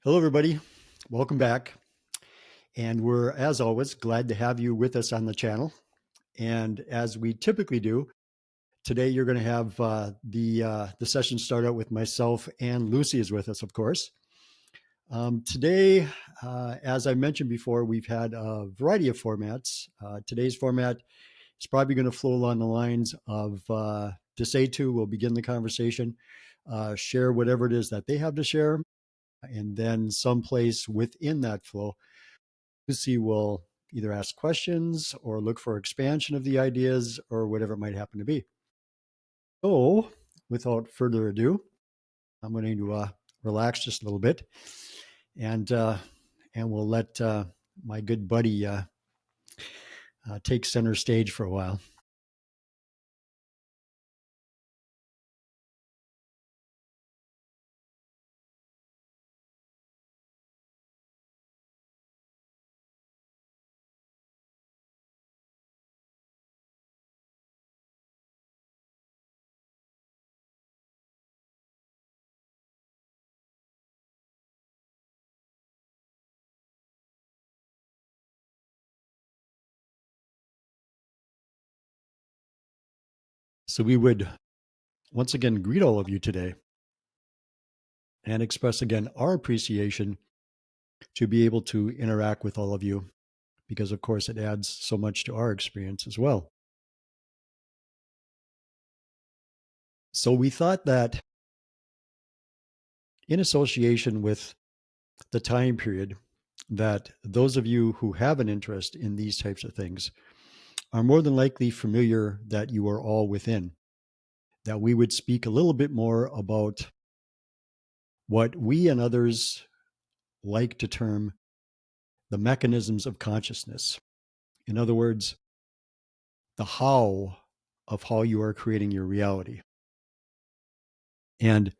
Hello, everybody. Welcome back. And we're, as always, glad to have you with us on the channel. And as we typically do, today you're going to have the session start out with myself, and Lucy is with us, of course. Today, as I mentioned before, we've had a variety of formats. Today's format is probably going to flow along the lines of to say to, we'll begin the conversation, share whatever it is that they have to share, and then someplace within that flow, Lucy will either ask questions or look for expansion of the ideas or whatever it might happen to be. So, without further ado, I'm going to relax just a little bit, and we'll let my good buddy take center stage for a while. So we would once again greet all of you today and express again our appreciation to be able to interact with all of you, because of course it adds so much to our experience as well. So we thought that in association with the time period, that those of you who have an interest in these types of things are more than likely familiar that you are all within, that we would speak a little bit more about what we and others like to term the mechanisms of consciousness. In other words, the how of how you are creating your reality. And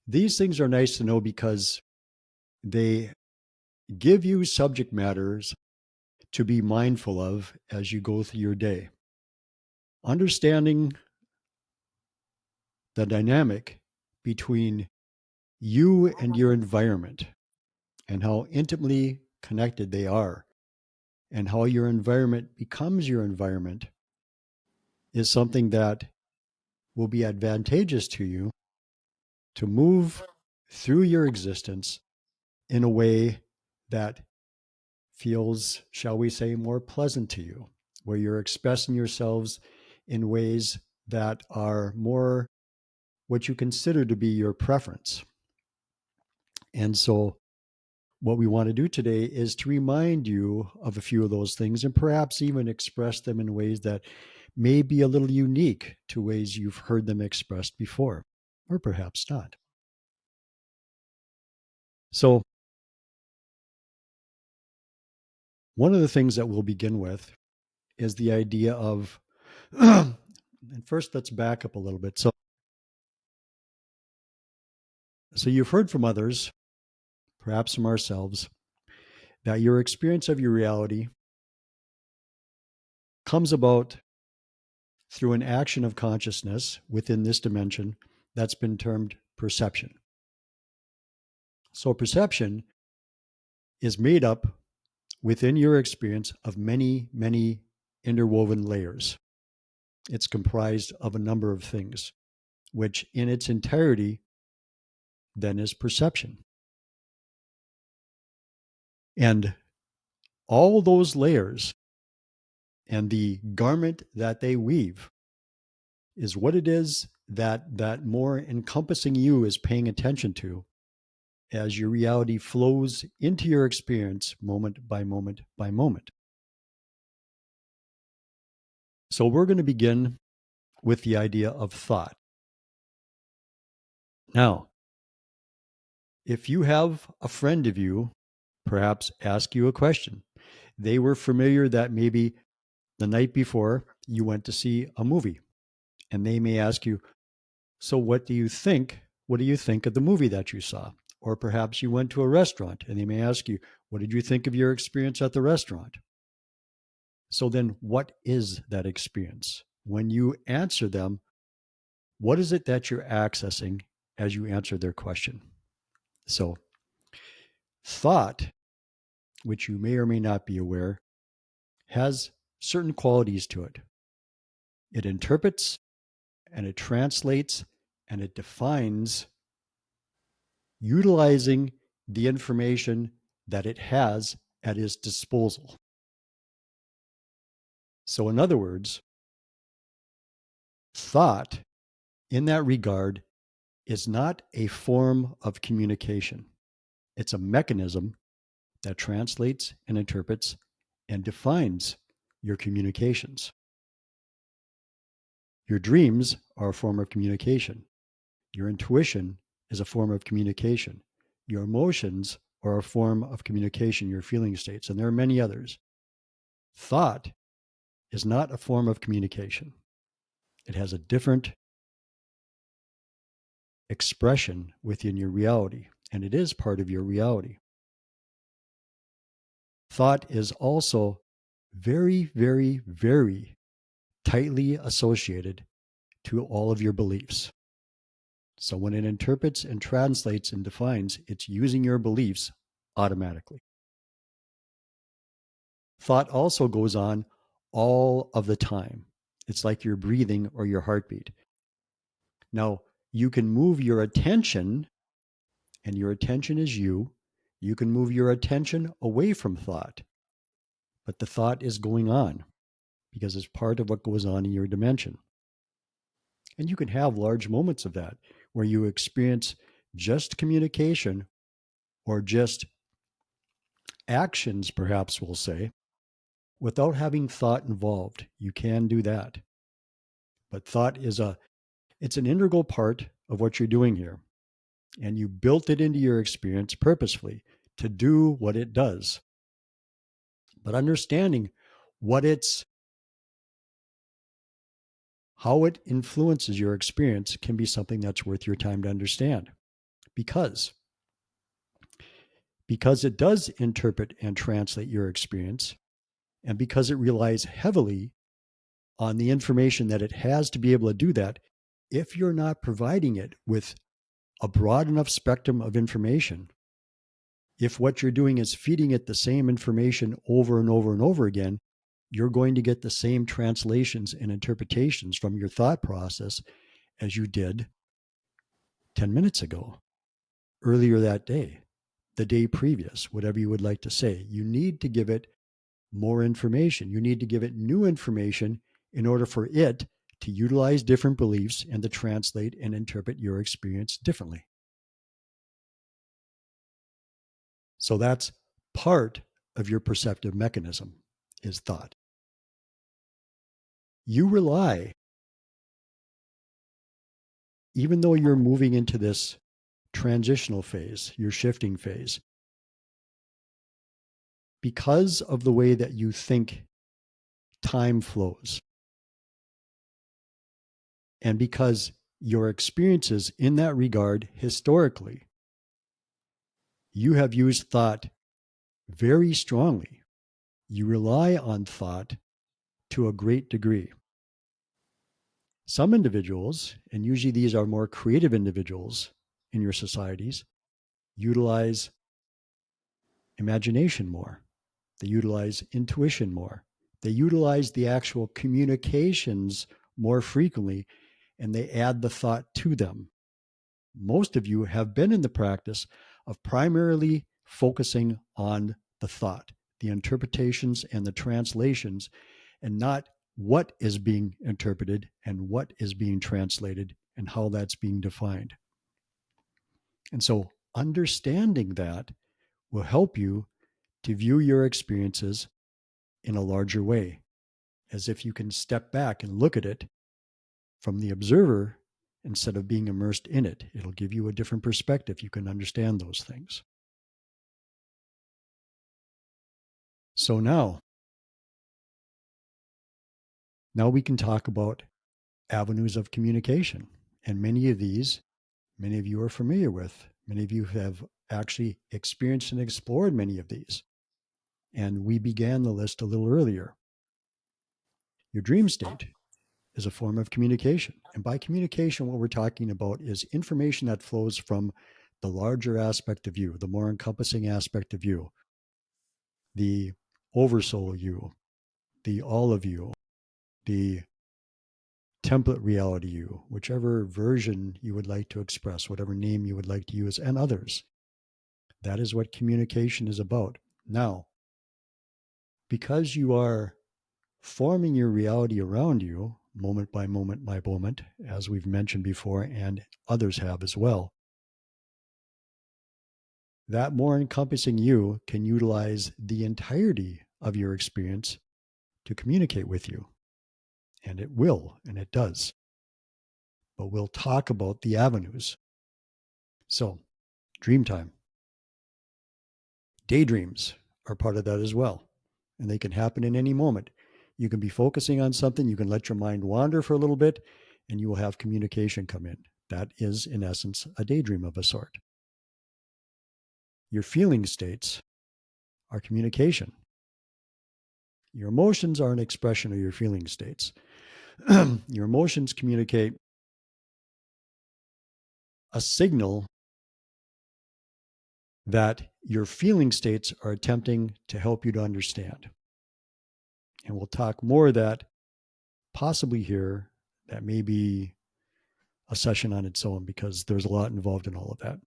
these things are nice to know because they give you subject matters to be mindful of as you go through your day. Understanding the dynamic between you and your environment and how intimately connected they are, and how your environment becomes your environment, is something that will be advantageous to you to move through your existence in a way that feels, shall we say, more pleasant to you, where you're expressing yourselves in ways that are more what you consider to be your preference. And so, what we want to do today is to remind you of a few of those things and perhaps even express them in ways that may be a little unique to ways you've heard them expressed before, or perhaps not. So, one of the things that we'll begin with is the idea of, and first let's back up a little bit. So you've heard from others, perhaps from ourselves, that your experience of your reality comes about through an action of consciousness within this dimension that's been termed perception. So perception is made up within your experience of many, many interwoven layers. It's comprised of a number of things, which in its entirety then is perception. And all those layers and the garment that they weave is what it is that more encompassing you is paying attention to as your reality flows into your experience moment by moment by moment. So we're going to begin with the idea of thought. Now, if you have a friend of you perhaps ask you a question, they were familiar that maybe the night before you went to see a movie, and they may ask you, so what do you think? What do you think of the movie that you saw? Or perhaps you went to a restaurant and they may ask you, what did you think of your experience at the restaurant? So then, what is that experience? When you answer them, what is it that you're accessing as you answer their question? So Thought, which you may or may not be aware, has certain qualities to it. It interprets and it translates and it defines utilizing the information that it has at its disposal. So, in other words, thought in that regard is not a form of communication. It's a mechanism that translates and interprets and defines your communications. Your dreams are a form of communication. Your intuition is a form of communication. Your emotions are a form of communication, your feeling states, and there are many others. Thought is not a form of communication. It has a different expression within your reality, and it is part of your reality. Thought is also very, very, very tightly associated to all of your beliefs. So when it interprets and translates and defines, it's using your beliefs automatically. Thought also goes on all of the time. It's like your breathing or your heartbeat. Now, you can move your attention, and your attention is you. You can move your attention away from thought, but the thought is going on because it's part of what goes on in your dimension. And you can have large moments of that where you experience just communication or just actions, perhaps we'll say, without having thought involved. You can do that. But thought is it's an integral part of what you're doing here. And you built it into your experience purposefully to do what it does. But understanding what how it influences your experience can be something that's worth your time to understand. Because it does interpret and translate your experience, and because it relies heavily on the information that it has to be able to do that, if you're not providing it with a broad enough spectrum of information, if what you're doing is feeding it the same information over and over and over again, you're going to get the same translations and interpretations from your thought process as you did 10 minutes ago, earlier that day, the day previous, whatever you would like to say. You need to give it more information. You need to give it new information in order for it to utilize different beliefs and to translate and interpret your experience differently. So that's part of your perceptive mechanism is thought. You rely, even though you're moving into this transitional phase, your shifting phase, because of the way that you think time flows, and because your experiences in that regard historically, you have used thought very strongly. You rely on thought to a great degree. Some individuals, and usually these are more creative individuals in your societies, utilize imagination more. They utilize intuition more. They utilize the actual communications more frequently, and they add the thought to them. Most of you have been in the practice of primarily focusing on the thought, the interpretations and the translations, and not what is being interpreted and what is being translated and how that's being defined. And so understanding that will help you to view your experiences in a larger way, as if you can step back and look at it from the observer instead of being immersed in it. It'll give you a different perspective. You can understand those things. So now we can talk about avenues of communication. And many of you are familiar with. Many of you have actually experienced and explored many of these. And we began the list a little earlier. Your dream state is a form of communication. And by communication, what we're talking about is information that flows from the larger aspect of you, the more encompassing aspect of you, the oversoul you, the all of you, the template reality you, whichever version you would like to express, whatever name you would like to use, and others. That is what communication is about. Now, because you are forming your reality around you, moment by moment, as we've mentioned before, and others have as well, that more encompassing you can utilize the entirety of your experience to communicate with you. And it will, and it does. But we'll talk about the avenues. So, dream time. Daydreams are part of that as well. And they can happen in any moment. You can be focusing on something, you can let your mind wander for a little bit, and you will have communication come in. That is, in essence, a daydream of a sort. Your feeling states are communication. Your emotions are an expression of your feeling states. Your emotions communicate a signal that your feeling states are attempting to help you to understand. And we'll talk more of that possibly here. That may be a session on its own because there's a lot involved in all of that.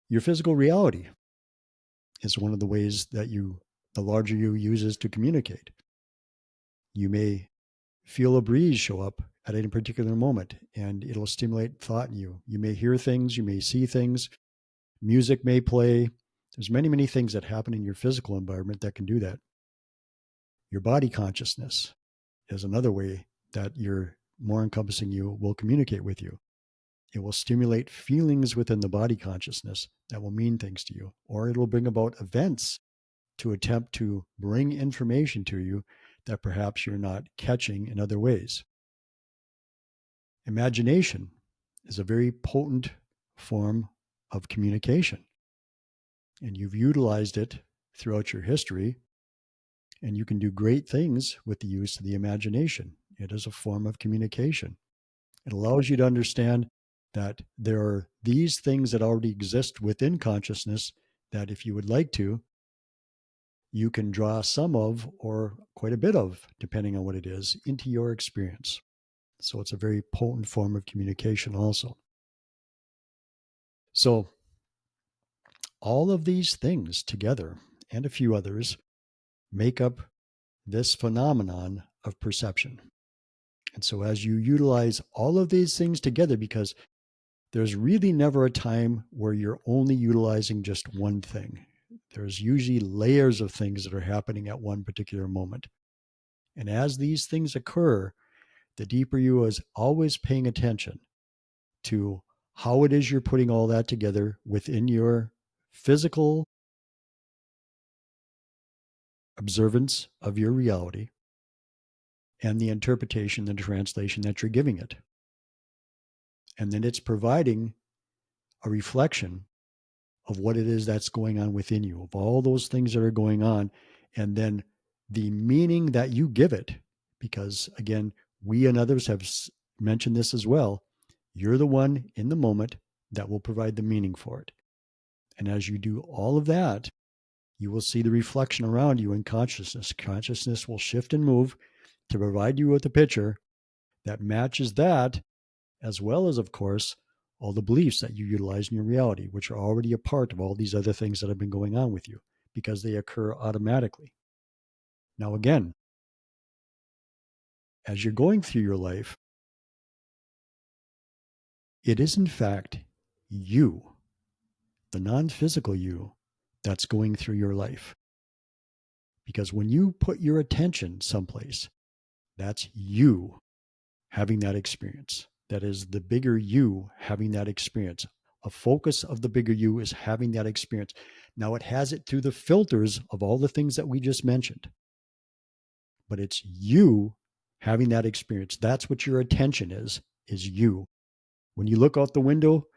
Your physical reality is one of the ways that the larger you uses to communicate. You may feel a breeze show up at any particular moment and it'll stimulate thought in you. You may hear things, you may see things, music may play. There's many, many things that happen in your physical environment that can do that. Your body consciousness is another way that your more encompassing you will communicate with you. It will stimulate feelings within the body consciousness that will mean things to you, or it will bring about events to attempt to bring information to you that perhaps you're not catching in other ways. Imagination is a very potent form of communication, and you've utilized it throughout your history, and you can do great things with the use of the imagination. It is a form of communication. It allows you to understand that there are these things that already exist within consciousness that if you would like to, you can draw some of or quite a bit of, depending on what it is, into your experience. So it's a very potent form of communication also. So all of these things together and a few others make up this phenomenon of perception. And so as you utilize all of these things together, because there's really never a time where you're only utilizing just one thing. There's usually layers of things that are happening at one particular moment. And as these things occur, the deeper you is always paying attention to how it is you're putting all that together within your physical observance of your reality and the interpretation and translation that you're giving it. And then it's providing a reflection of what it is that's going on within you, of all those things that are going on, and then the meaning that you give it. Because again, we and others have mentioned this as well. You're the one in the moment that will provide the meaning for it. And as you do all of that, you will see the reflection around you in consciousness. Consciousness will shift and move to provide you with a picture that matches that, as well as, of course, all the beliefs that you utilize in your reality, which are already a part of all these other things that have been going on with you because they occur automatically. Now, again, as you're going through your life, it is in fact you, the non-physical you, that's going through your life. Because when you put your attention someplace, that's you having that experience. That is the bigger you having that experience. A focus of the bigger you is having that experience. Now it has it through the filters of all the things that we just mentioned. But it's you having that experience. That's what your attention is you. When you look out the window,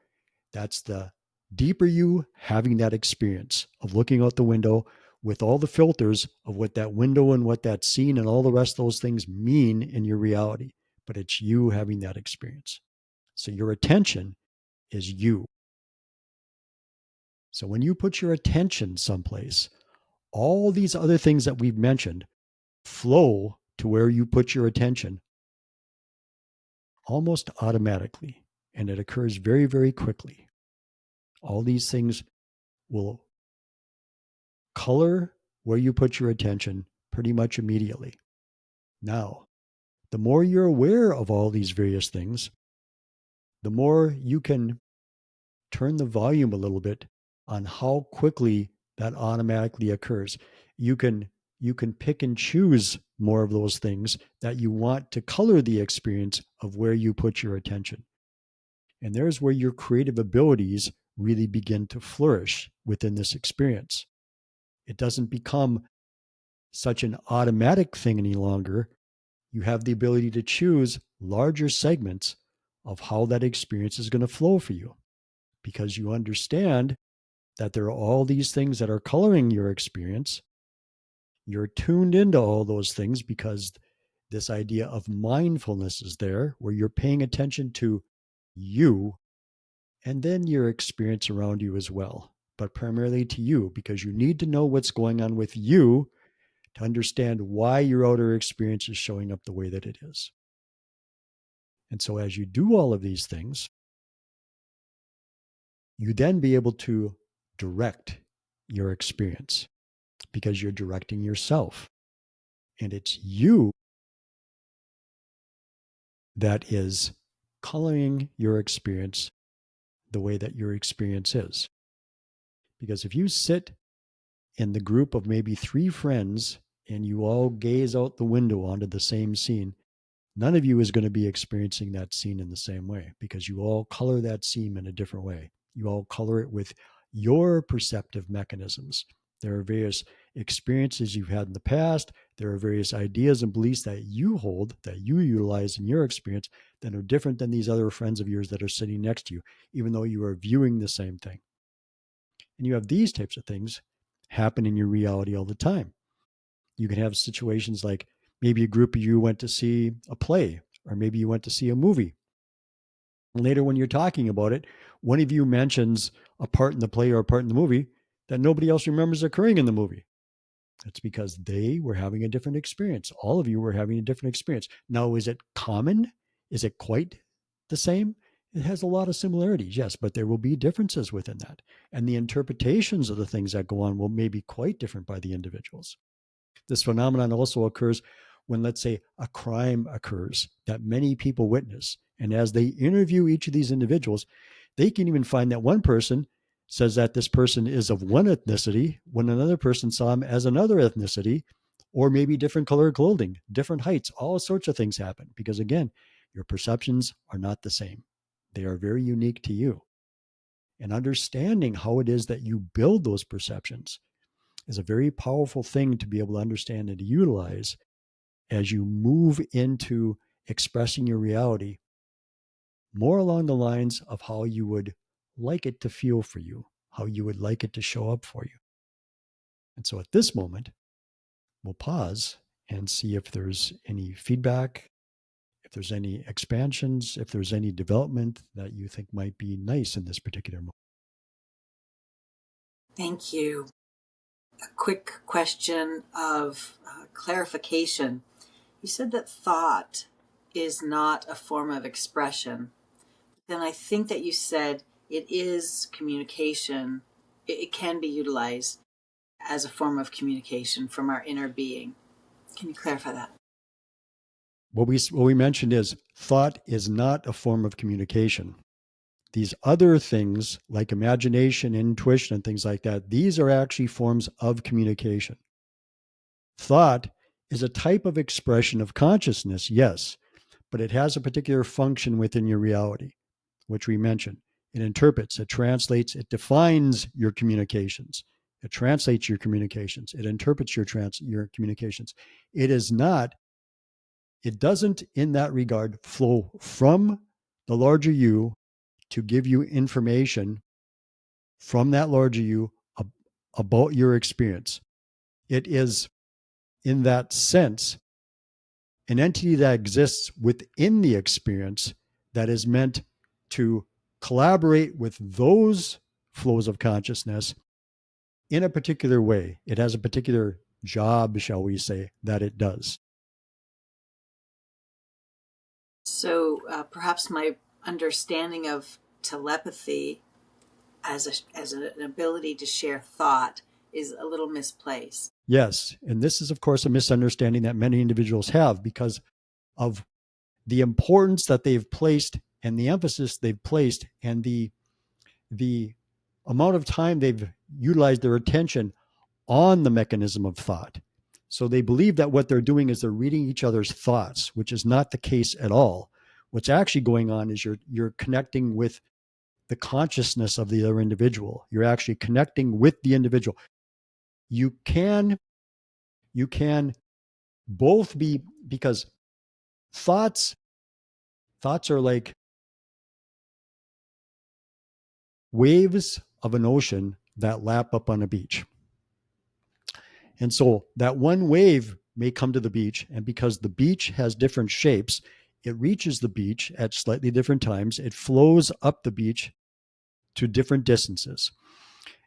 that's the deeper you having that experience of looking out the window with all the filters of what that window and what that scene and all the rest of those things mean in your reality. But it's you having that experience. So your attention is you. So when you put your attention someplace, all these other things that we've mentioned flow to where you put your attention almost automatically. And it occurs very, very quickly. All these things will color where you put your attention pretty much immediately. Now, the more you're aware of all these various things, the more you can turn the volume a little bit on how quickly that automatically occurs. You can you can pick and choose more of those things that you want to color the experience of where you put your attention. And there's where your creative abilities really begin to flourish within this experience. It doesn't become such an automatic thing any longer. You have the ability to choose larger segments of how that experience is going to flow for you because you understand that there are all these things that are coloring your experience. You're tuned into all those things because this idea of mindfulness is there, where you're paying attention to you and then your experience around you as well, but primarily to you because you need to know what's going on with you to understand why your outer experience is showing up the way that it is. And so, as you do all of these things, you then be able to direct your experience because you're directing yourself. And it's you that is coloring your experience the way that your experience is. Because if you sit in the group of maybe 3 friends and you all gaze out the window onto the same scene, none of you is going to be experiencing that scene in the same way because you all color that scene in a different way. You all color it with your perceptive mechanisms. There are various experiences you've had in the past. There are various ideas and beliefs that you hold, that you utilize in your experience, that are different than these other friends of yours that are sitting next to you, even though you are viewing the same thing. And you have these types of things happen in your reality all the time. You can have situations like maybe a group of you went to see a play, or maybe you went to see a movie. And later, when you're talking about it, one of you mentions a part in the play or a part in the movie that nobody else remembers occurring in the movie. That's because they were having a different experience. All of you were having a different experience. Now, is it common? Is it quite the same? It has a lot of similarities, yes, but there will be differences within that. And the interpretations of the things that go on will may be quite different by the individuals. This phenomenon also occurs when, let's say, a crime occurs that many people witness. And as they interview each of these individuals, they can even find that one person says that this person is of one ethnicity when another person saw him as another ethnicity, or maybe different colored clothing, different heights. All sorts of things happen because, again, your perceptions are not the same. They are very unique to you. And understanding how it is that you build those perceptions is a very powerful thing to be able to understand and to utilize as you move into expressing your reality more along the lines of how you would like it to feel for you, how you would like it to show up for you. And so at this moment, we'll pause and see if there's any feedback, if there's any expansions, if there's any development that you think might be nice in this particular moment. Thank you. A quick question of clarification. You said that thought is not a form of expression. Then I think that you said it is communication. It can be utilized as a form of communication from our inner being. Can you clarify that? What we mentioned is thought is not a form of communication. These other things like imagination, intuition, and things like that, these are actually forms of communication. Thought is a type of expression of consciousness, yes, but it has a particular function within your reality, which we mentioned. It interprets, it translates, it defines your communications. It translates your communications. It interprets your communications. It is not, it doesn't in that regard flow from the larger you to give you information from that larger you about your experience. It is, in that sense, an entity that exists within the experience that is meant to collaborate with those flows of consciousness in a particular way. It has a particular job, shall we say, that it does. So perhaps my understanding of telepathy as an ability to share thought is a little misplaced. Yes. And this is, of course, a misunderstanding that many individuals have because of the importance that they've placed and the emphasis they've placed and the amount of time they've utilized their attention on the mechanism of thought. So they believe that what they're doing is they're reading each other's thoughts, which is not the case at all. What's actually going on is you're connecting with the consciousness of the other individual. You're actually connecting with the individual. You can both be, because thoughts are like waves of an ocean that lap up on a beach. And so that one wave may come to the beach, and because the beach has different shapes, it reaches the beach at slightly different times. It flows up the beach to different distances.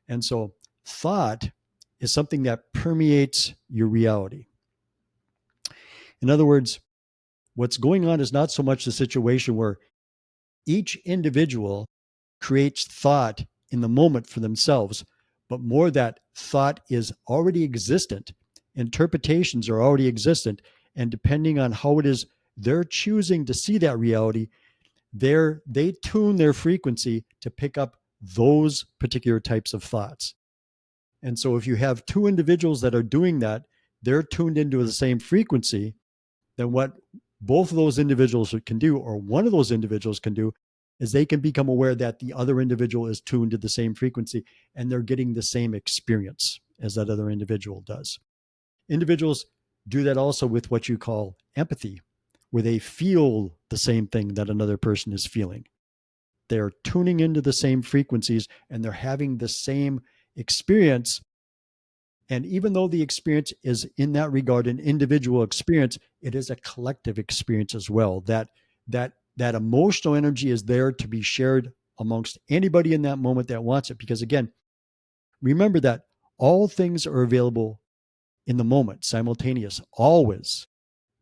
And so thought is something that permeates your reality. In other words, what's going on is not so much the situation where each individual creates thought in the moment for themselves, but more that thought is already existent. Interpretations are already existent. And depending on how it is they're choosing to see that reality, they tune their frequency to pick up those particular types of thoughts. And so if you have two individuals that are doing that, they're tuned into the same frequency, then what both of those individuals can do, or one of those individuals can do, is they can become aware that the other individual is tuned to the same frequency and they're getting the same experience as that other individual does. Individuals do that also with what you call empathy, where they feel the same thing that another person is feeling. They're tuning into the same frequencies and they're having the same experience. And even though the experience is in that regard an individual experience, it is a collective experience as well. That emotional energy is there to be shared amongst anybody in that moment that wants it. Because again, remember that all things are available in the moment, simultaneous, always.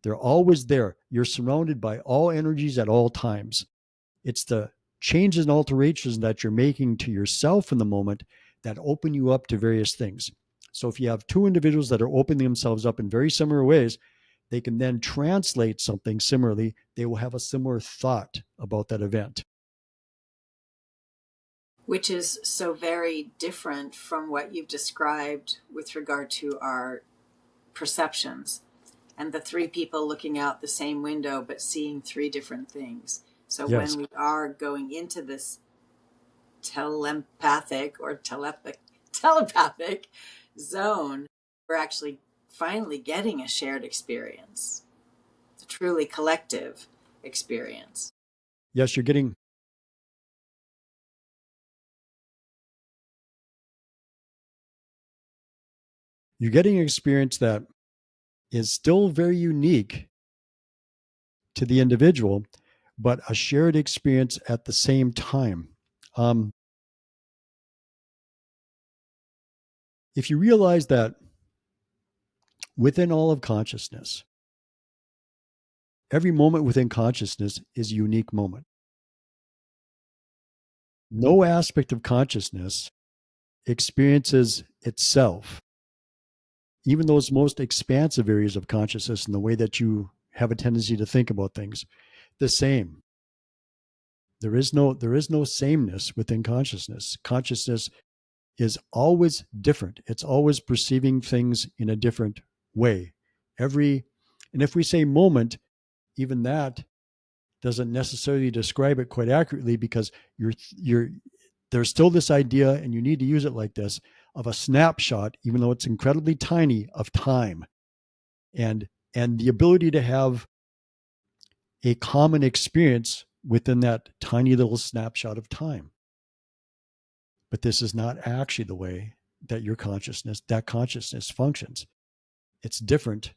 They're always there. You're surrounded by all energies at all times. It's the changes and alterations that you're making to yourself in the moment that open you up to various things. So if you have two individuals that are opening themselves up in very similar ways, they can then translate something similarly. They will have a similar thought about that event. Which is so very different from what you've described with regard to our perceptions and the three people looking out the same window but seeing three different things. So Yes. when we are going into this telepathic or telepathic zone, we're actually finally getting a shared experience, a truly collective experience. Yes, you're getting an experience that is still very unique to the individual, but a shared experience at the same time. Um, if you realize that within all of consciousness, every moment within consciousness is a unique moment. No aspect of consciousness experiences itself, even those most expansive areas of consciousness and the way that you have a tendency to think about things, the same. There is no sameness within consciousness. Consciousness is always different. It's always perceiving things in a different way. And if we say moment, even that doesn't necessarily describe it quite accurately because you're there's still this idea, and you need to use it like this, of a snapshot, even though it's incredibly tiny, of time, and the ability to have a common experience within that tiny little snapshot of time. But this is not actually the way that that consciousness functions. It's different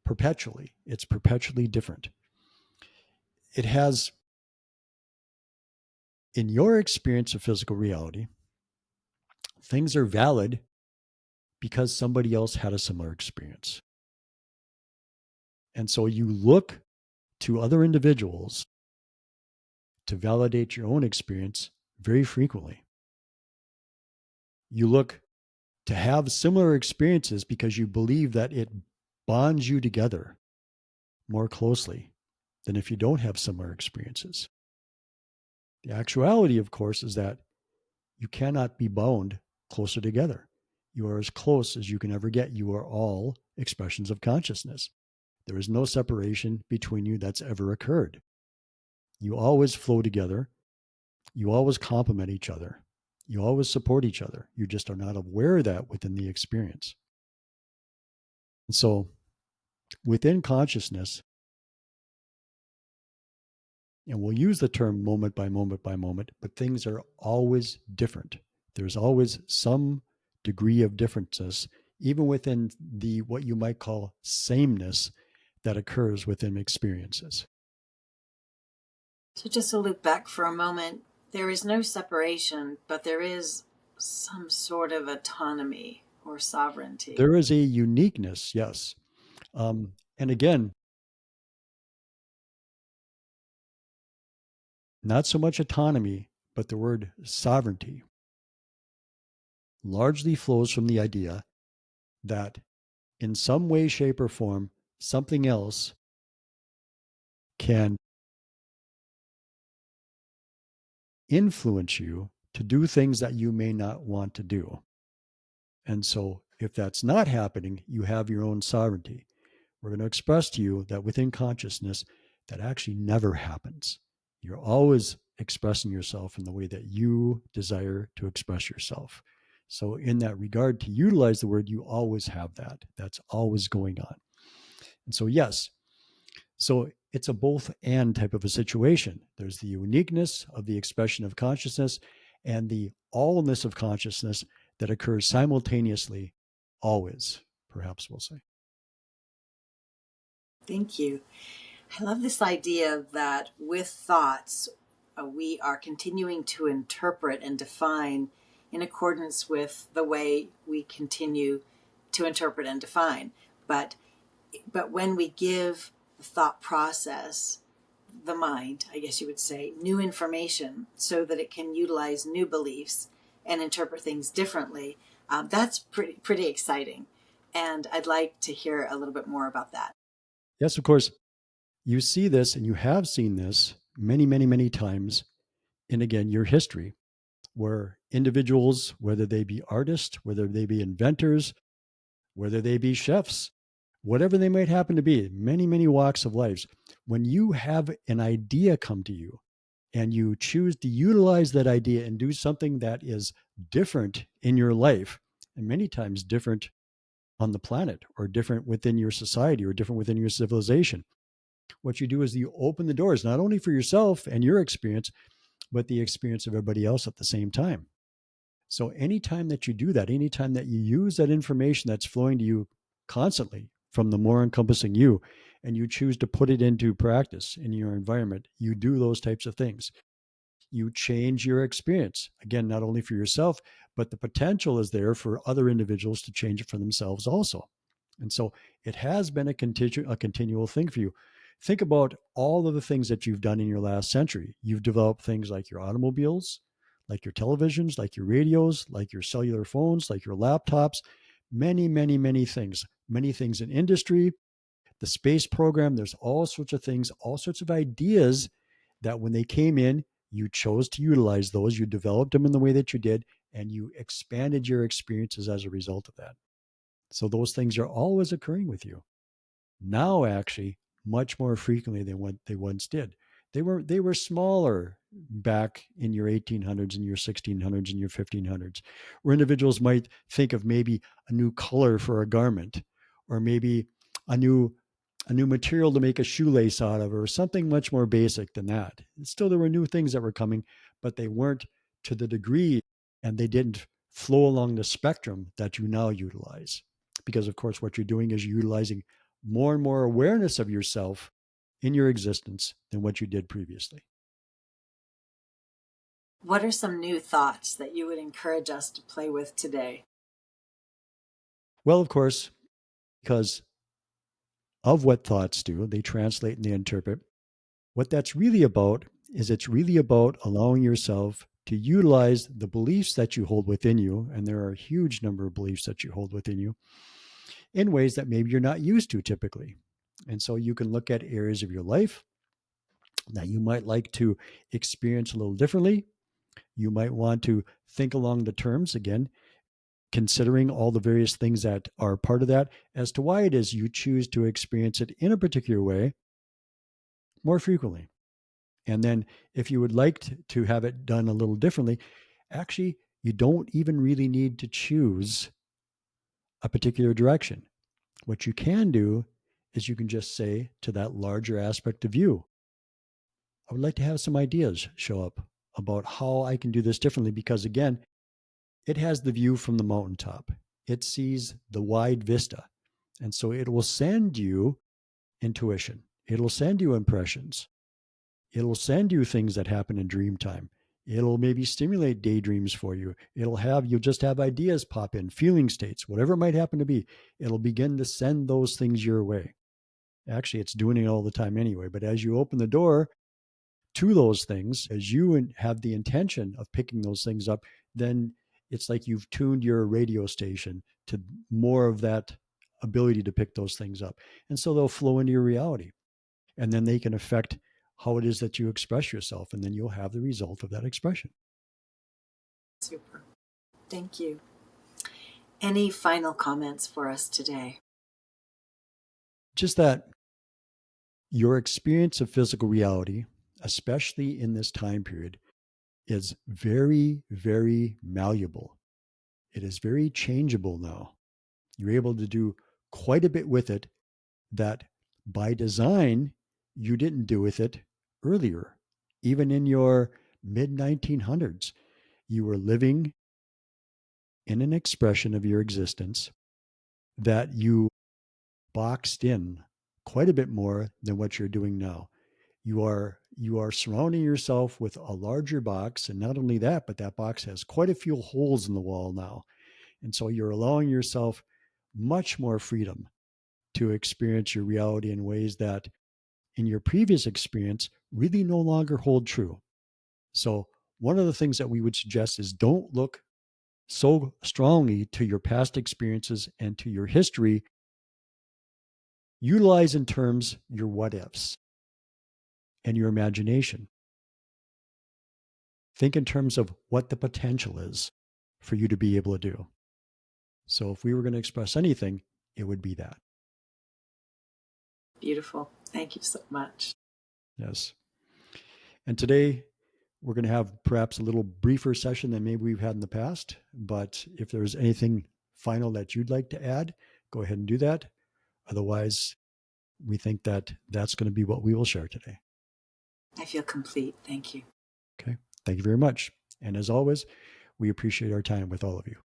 perpetually. It's perpetually different. It has in your experience of physical reality, things are valid because somebody else had a similar experience. And so you look to other individuals to validate your own experience very frequently. You look to have similar experiences because you believe that it bonds you together more closely than if you don't have similar experiences. The actuality, of course, is that you cannot be bound closer together. You are as close as you can ever get. You are all expressions of consciousness. There is no separation between you that's ever occurred. You always flow together. You always complement each other. You always support each other. You just are not aware of that within the experience. And so within consciousness, and we'll use the term moment by moment by moment, but things are always different. There's always some degree of differences, even within the what you might call sameness that occurs within experiences. So just to loop back for a moment, there is no separation, but there is some sort of autonomy or sovereignty. There is a uniqueness, yes. And again, not so much autonomy, but the word sovereignty largely flows from the idea that in some way, shape, or form, something else can influence you to do things that you may not want to do. And so, if that's not happening, you have your own sovereignty. We're going to express to you that within consciousness, that actually never happens. You're always expressing yourself in the way that you desire to express yourself. So, in that regard, to utilize the word, you always have that. That's always going on. And so, yes, so it's a both and type of a situation. There's the uniqueness of the expression of consciousness and the allness of consciousness that occurs simultaneously, always, perhaps we'll say. Thank you. I love this idea that with thoughts, we are continuing to interpret and define in accordance with the way we continue to interpret and define. But when we give the thought process, the mind, I guess you would say, new information so that it can utilize new beliefs and interpret things differently, that's pretty exciting. And I'd like to hear a little bit more about that. Yes, of course, you see this and you have seen this many, many, many times in, again, your history, where individuals, whether they be artists, whether they be inventors, whether they be chefs, whatever they might happen to be, many, many walks of lives, when you have an idea come to you and you choose to utilize that idea and do something that is different in your life, and many times different on the planet or different within your society or different within your civilization, what you do is you open the doors not only for yourself and your experience, but the experience of everybody else at the same time. So anytime that you do that, anytime that you use that information that's flowing to you constantly from the more encompassing you, and you choose to put it into practice in your environment, you do those types of things. You change your experience. Again, not only for yourself, but the potential is there for other individuals to change it for themselves also. And so it has been a continual thing for you. Think about all of the things that you've done in your last century. You've developed things like your automobiles, like your televisions, like your radios, like your cellular phones, like your laptops, many, many, many things in industry, the space program. There's all sorts of things, all sorts of ideas that when they came in, you chose to utilize those, you developed them in the way that you did, and you expanded your experiences as a result of that. So those things are always occurring with you now, actually much more frequently than what they once did. They were smaller back in your 1800s and your 1600s and your 1500s, where individuals might think of maybe a new color for a garment, or maybe a new a new material to make a shoelace out of, or something much more basic than that. Still, there were new things that were coming, but they weren't to the degree, and they didn't flow along the spectrum that you now utilize. Because, of course, what you're doing is you're utilizing more and more awareness of yourself in your existence than what you did previously. What are some new thoughts that you would encourage us to play with today? Well, of course, because of what thoughts do, they translate and they interpret. What that's really about is it's really about allowing yourself to utilize the beliefs that you hold within you. And there are a huge number of beliefs that you hold within you in ways that maybe you're not used to typically. And so you can look at areas of your life that you might like to experience a little differently. You might want to think along the terms again, considering all the various things that are part of that as to why it is you choose to experience it in a particular way more frequently. And then if you would like to have it done a little differently, actually, you don't even really need to choose a particular direction. What you can do is you can just say to that larger aspect of you, I would like to have some ideas show up about how I can do this differently because, again, it has the view from the mountaintop. It sees the wide vista. And so it will send you intuition. It'll send you impressions. It'll send you things that happen in dream time. It'll maybe stimulate daydreams for you. You'll just have ideas pop in, feeling states, whatever it might happen to be. It'll begin to send those things your way. Actually, it's doing it all the time anyway. But as you open the door to those things, as you have the intention of picking those things up, then it's like you've tuned your radio station to more of that ability to pick those things up. And so they'll flow into your reality. And then they can affect how it is that you express yourself. And then you'll have the result of that expression. Super. Thank you. Any final comments for us today? Just that your experience of physical reality, especially in this time period, is very, very malleable. It is very changeable now. You're able to do quite a bit with it that by design you didn't do with it earlier. Even in your mid 1900s, you were living in an expression of your existence that you boxed in quite a bit more than what you're doing now. You are surrounding yourself with a larger box, and not only that, but that box has quite a few holes in the wall now. And so you're allowing yourself much more freedom to experience your reality in ways that in your previous experience really no longer hold true. So one of the things that we would suggest is don't look so strongly to your past experiences and to your history. Utilize in terms your what ifs and your imagination. Think in terms of what the potential is for you to be able to do. So if we were going to express anything, it would be that. Beautiful. Thank you so much. Yes. And today we're going to have perhaps a little briefer session than maybe we've had in the past. But if there's anything final that you'd like to add, go ahead and do that. Otherwise, we think that that's going to be what we will share today. I feel complete. Thank you. Okay. Thank you very much. And as always, we appreciate our time with all of you.